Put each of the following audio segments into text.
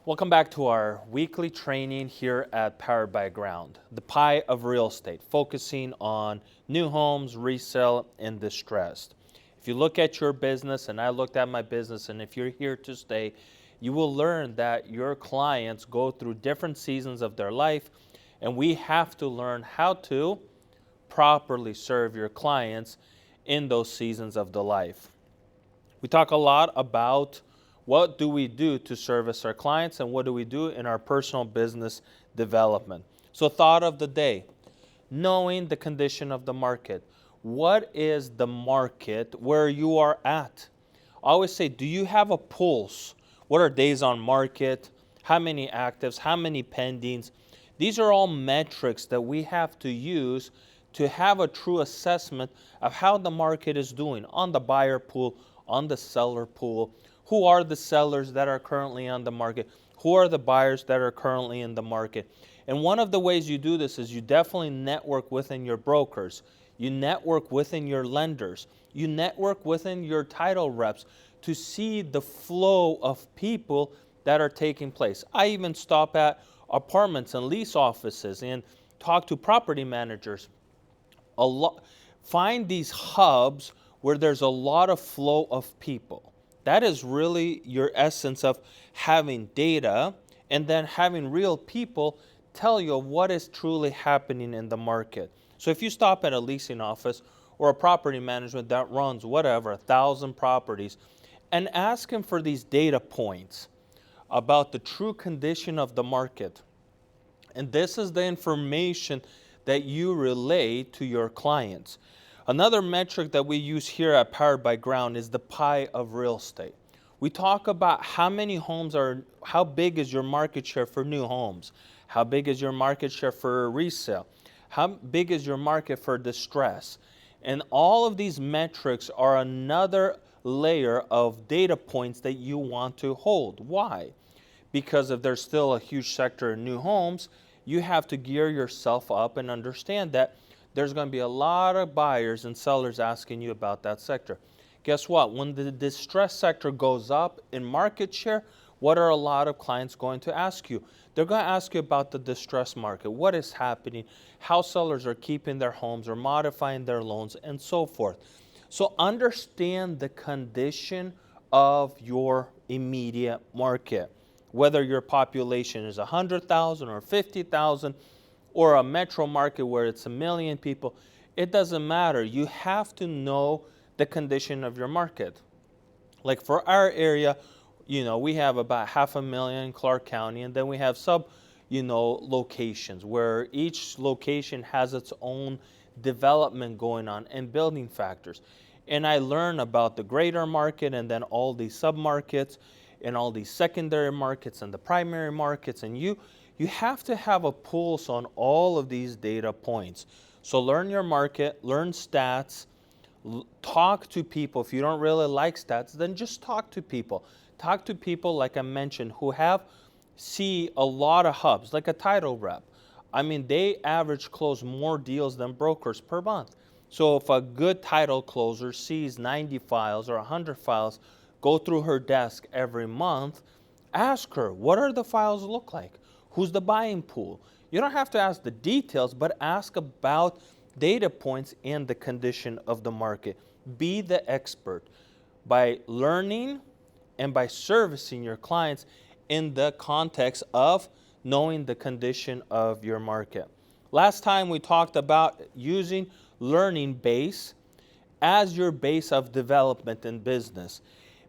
Welcome back to our weekly training here at Powered by Ground, the pie of real estate, focusing on new homes, resale, and distressed. If you look at your business, and I looked at my business, and if you're here to stay, you will learn that your clients go through different seasons of their life, and we have to learn how to properly serve your clients in those seasons of the life. We talk a lot about what do we do to service our clients and what do we do in our personal business development. So thought of the day, knowing the condition of the market. What is the market where you are at? I always say, do you have a pulse? What are days on market? How many actives? How many pendings? These are all metrics that we have to use to have a true assessment of how the market is doing on the buyer pool, on the seller pool. Who are the sellers that are currently on the market? Who are the buyers that are currently in the market? And one of the ways you do this is you definitely network within your brokers. You network within your lenders. You network within your title reps to see the flow of people that are taking place. I even stop at apartments and lease offices and talk to property managers. Find these hubs where there's a lot of flow of people. That is really your essence of having data and then having real people tell you what is truly happening in the market. So if you stop at a leasing office or a property management that runs whatever, 1,000 properties, and ask them for these data points about the true condition of the market. And this is the information that you relay to your clients. Another metric that we use here at Powered by Ground is the pie of real estate. We talk about how big is your market share for new homes? How big is your market share for resale? How big is your market for distress? And all of these metrics are another layer of data points that you want to hold. Why? Because if there's still a huge sector in new homes, you have to gear yourself up and understand that there's going to be a lot of buyers and sellers asking you about that sector. Guess what? When the distressed sector goes up in market share, what are a lot of clients going to ask you? They're going to ask you about the distressed market. What is happening? How sellers are keeping their homes or modifying their loans and so forth. So understand the condition of your immediate market. Whether your population is 100,000 or 50,000, or a metro market where it's 1 million people, it doesn't matter. You have to know the condition of your market. Like for our area, we have about 500,000 in Clark County, and then we have locations where each location has its own development going on and building factors. And I learn about the greater market and then all these sub-markets and all these secondary markets and the primary markets, and you have to have a pulse on all of these data points. So learn your market, learn stats, talk to people. If you don't really like stats, then just talk to people. Talk to people, like I mentioned, who see a lot of hubs, like a title rep. I mean, they average close more deals than brokers per month. So if a good title closer sees 90 files or 100 files go through her desk every month, ask her, what are the files look like? Who's the buying pool? You don't have to ask the details, but ask about data points and the condition of the market. Be the expert by learning and by servicing your clients in the context of knowing the condition of your market. Last time we talked about using learning base as your base of development in business,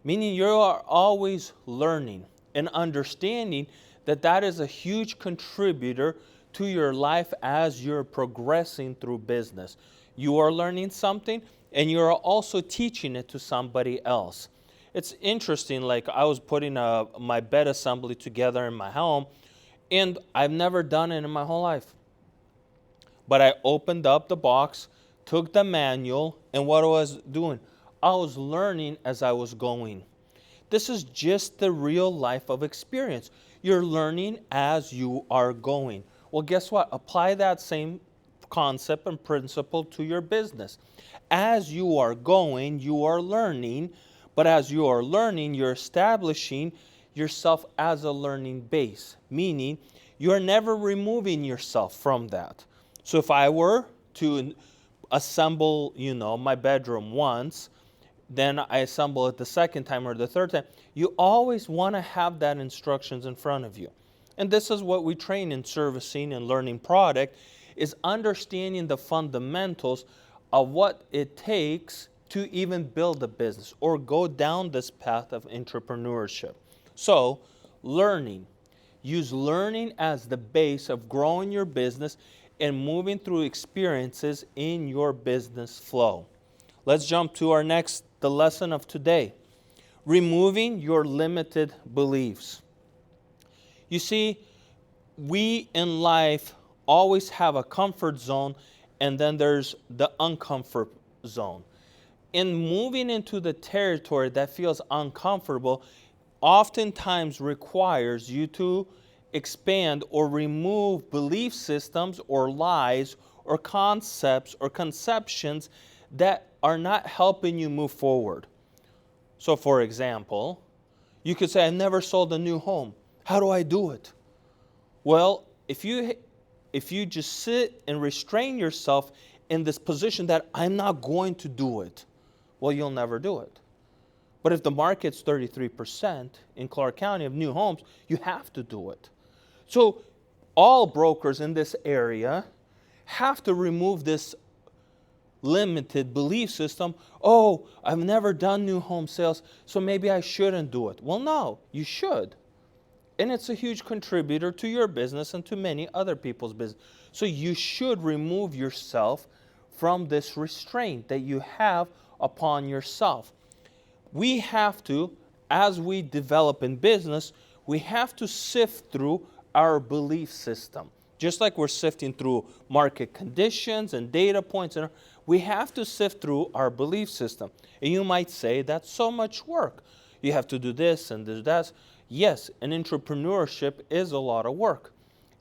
meaning you are always learning and understanding that is a huge contributor to your life as you're progressing through business. You are learning something and you're also teaching it to somebody else. It's interesting, like I was putting my bed assembly together in my home, and I've never done it in my whole life. But I opened up the box, took the manual, and what I was doing? I was learning as I was going. This is just the real life of experience. You're learning as you are going. Well, guess what? Apply that same concept and principle to your business. As you are going, you are learning, but as you are learning, you're establishing yourself as a learning base, meaning you're never removing yourself from that. So if I were to assemble, my bedroom once, then I assemble it the second time or the third time, you always want to have that instructions in front of you. And this is what we train in servicing and learning product, is understanding the fundamentals of what it takes to even build a business or go down this path of entrepreneurship. So, learning. Use learning as the base of growing your business and moving through experiences in your business flow. Let's jump to the lesson of today. Removing your limited beliefs. You see, we in life always have a comfort zone, and then there's the uncomfort zone. In moving into the territory that feels uncomfortable, oftentimes requires you to expand or remove belief systems or lies or concepts or conceptions that are not helping you move forward. So for example, you could say, I've never sold a new home. How do I do it? Well, if you just sit and restrain yourself in this position that I'm not going to do it, well, you'll never do it. But if the market's 33% in Clark County of new homes, you have to do it. So all brokers in this area have to remove this limited belief system. Oh, I've never done new home sales, so maybe I shouldn't do it. Well, no, you should. And it's a huge contributor to your business and to many other people's business. So you should remove yourself from this restraint that you have upon yourself. We have to, as we develop in business, we have to sift through our belief system. Just like we're sifting through market conditions and data points, and we have to sift through our belief system. And you might say, that's so much work. You have to do this and do that. Yes, an entrepreneurship is a lot of work.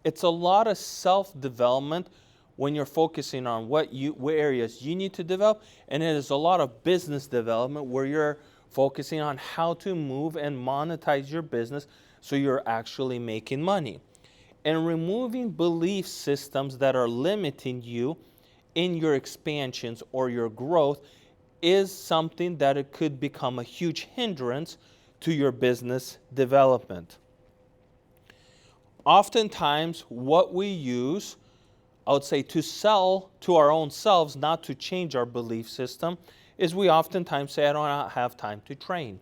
It's a lot of self-development when you're focusing on what areas you need to develop, and it is a lot of business development where you're focusing on how to move and monetize your business so you're actually making money. And removing belief systems that are limiting you in your expansions or your growth is something that it could become a huge hindrance to your business development. Oftentimes, what we use, I would say, to sell to our own selves, not to change our belief system, is we oftentimes say, I don't have time to train.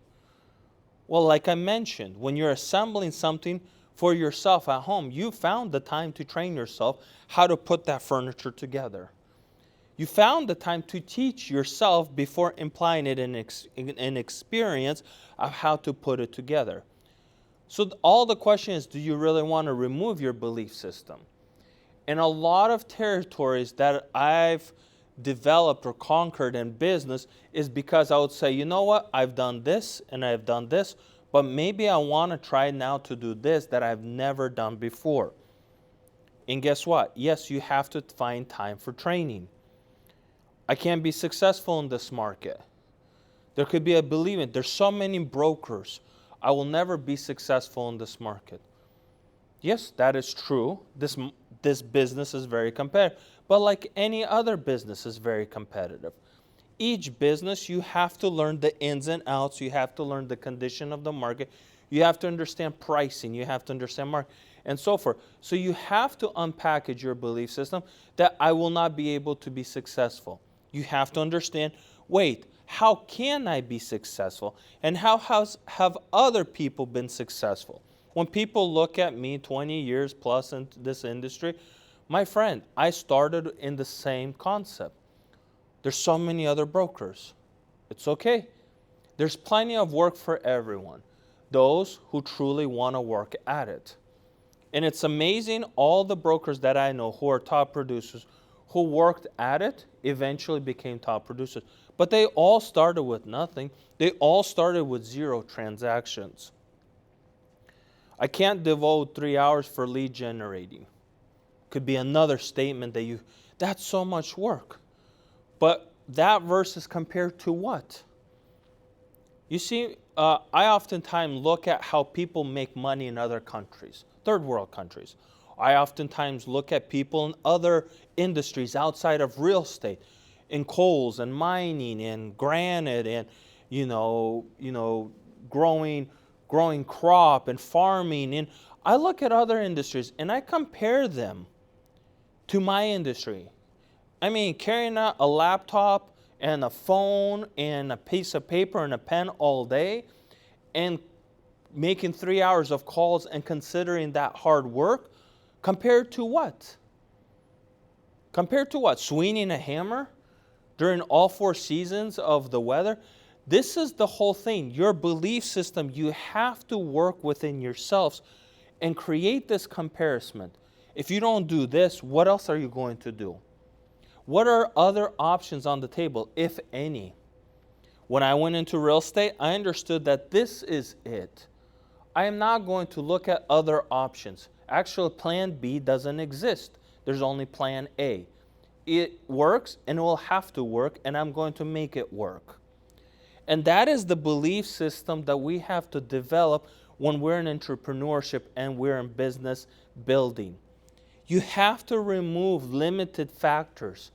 Well, like I mentioned, when you're assembling something for yourself at home, you found the time to train yourself how to put that furniture together. You found the time to teach yourself before implying it in an experience of how to put it together. So all the question is, do you really want to remove your belief system? In a lot of territories that I've developed or conquered in business is because I would say, you know what, I've done this and I've done this, but maybe I want to try now to do this that I've never done before. And guess what? Yes, you have to find time for training. I can't be successful in this market. There could be a belief in, there's so many brokers. I will never be successful in this market. Yes, that is true. This business is very competitive. But like any other business is very competitive. Each business, you have to learn the ins and outs. You have to learn the condition of the market. You have to understand pricing. You have to understand market and so forth. So you have to unpackage your belief system that I will not be able to be successful. You have to understand, wait, how can I be successful? And how have other people been successful? When people look at me 20 years plus in this industry, my friend, I started in the same concept. There's so many other brokers. It's okay. There's plenty of work for everyone. Those who truly want to work at it. And it's amazing, all the brokers that I know who are top producers, who worked at it, eventually became top producers. But they all started with nothing. They all started with 0 transactions. I can't devote 3 hours for lead generating. Could be another statement that's so much work. But that versus compared to what? You see, I oftentimes look at how people make money in other countries, third world countries. I oftentimes look at people in other industries outside of real estate, in coals and mining and granite and growing crop and farming. And I look at other industries and I compare them to my industry. I mean, carrying out a laptop and a phone and a piece of paper and a pen all day and making 3 hours of calls and considering that hard work compared to what? Compared to what? Swinging a hammer during all 4 seasons of the weather? This is the whole thing. Your belief system, you have to work within yourselves and create this comparison. If you don't do this, what else are you going to do? What are other options on the table, if any? When I went into real estate, I understood that this is it. I am not going to look at other options. Actually, plan B doesn't exist. There's only plan A. It works and it will have to work, and I'm going to make it work. And that is the belief system that we have to develop when we're in entrepreneurship and we're in business building. You have to remove limited factors.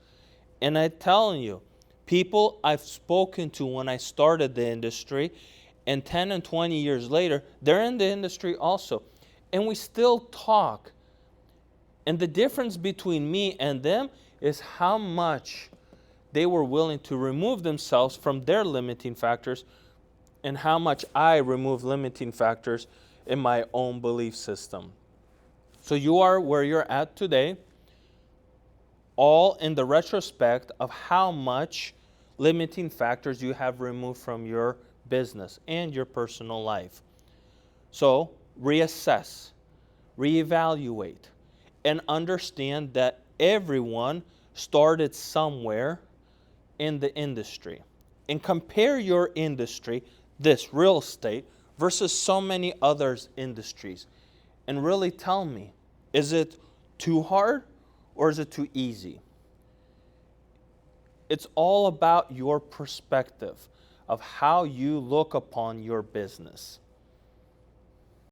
And I'm telling you, people I've spoken to when I started the industry, and 10 and 20 years later, they're in the industry also. And we still talk. And the difference between me and them is how much they were willing to remove themselves from their limiting factors and how much I remove limiting factors in my own belief system. So you are where you're at today, all in the retrospect of how much limiting factors you have removed from your business and your personal life. So reassess, reevaluate, and understand that everyone started somewhere in the industry. And compare your industry, this real estate, versus so many other industries. And really tell me, is it too hard or is it too easy? It's all about your perspective of how you look upon your business.